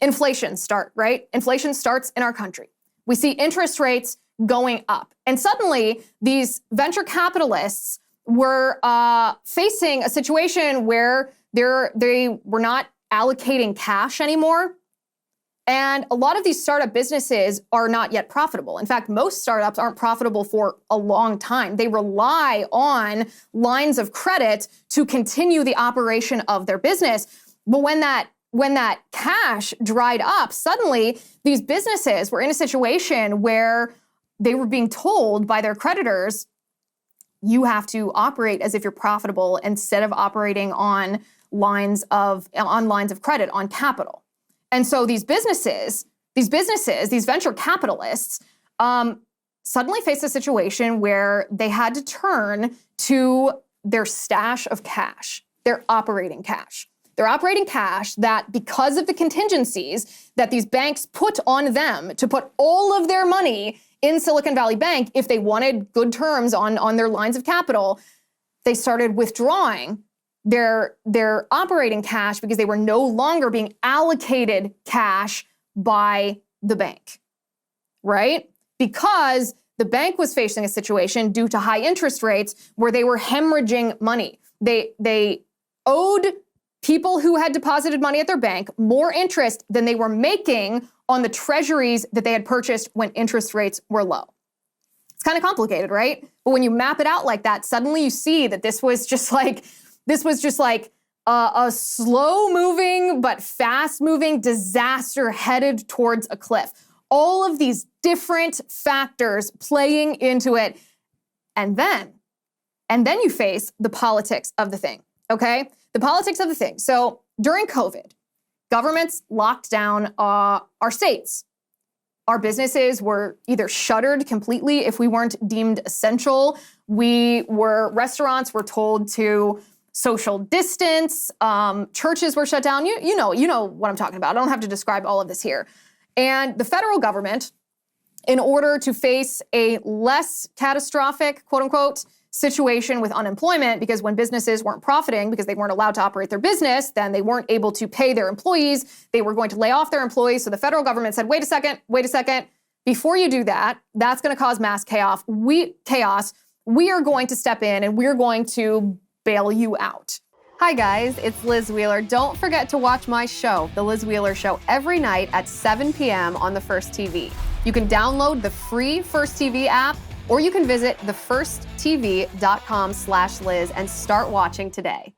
inflation right? Inflation starts in our country. We see interest rates going up. And suddenly, these venture capitalists were facing a situation where they were not allocating cash anymore. And a lot of these startup businesses are not yet profitable. In fact, most startups aren't profitable for a long time. They rely on lines of credit to continue the operation of their business. But when that cash dried up, suddenly these businesses were in a situation where they were being told by their creditors, you have to operate as if you're profitable instead of operating on lines of credit, on capital. And so these businesses, these venture capitalists, suddenly faced a situation where they had to turn to their stash of cash, their operating cash. Their operating cash that, because of the contingencies that these banks put on them to put all of their money in Silicon Valley Bank, if they wanted good terms on their lines of capital, they started withdrawing their operating cash because they were no longer being allocated cash by the bank, right? Because the bank was facing a situation due to high interest rates where they were hemorrhaging money. They owed people who had deposited money at their bank more interest than they were making on the treasuries that they had purchased when interest rates were low. It's kind of complicated, right? But when you map it out like that, suddenly you see that this was just like a slow-moving but fast-moving disaster headed towards a cliff. All of these different factors playing into it. And then you face the politics of the thing, okay? The politics of the thing. So during COVID, governments locked down our states. Our businesses were either shuttered completely if we weren't deemed essential. Restaurants were told to social distance. Churches were shut down. You know what I'm talking about. I don't have to describe all of this here. And the federal government, in order to face a less catastrophic, quote unquote, situation with unemployment, because when businesses weren't profiting because they weren't allowed to operate their business, then they weren't able to pay their employees. They were going to lay off their employees. So the federal government said, wait a second. Before you do that, that's going to cause mass chaos. We are going to step in and we're going to bail you out. Hi guys, it's Liz Wheeler. Don't forget to watch my show, The Liz Wheeler Show, every night at 7 p.m. on the First TV. You can download the free First TV app, or you can visit thefirsttv.com/Liz and start watching today.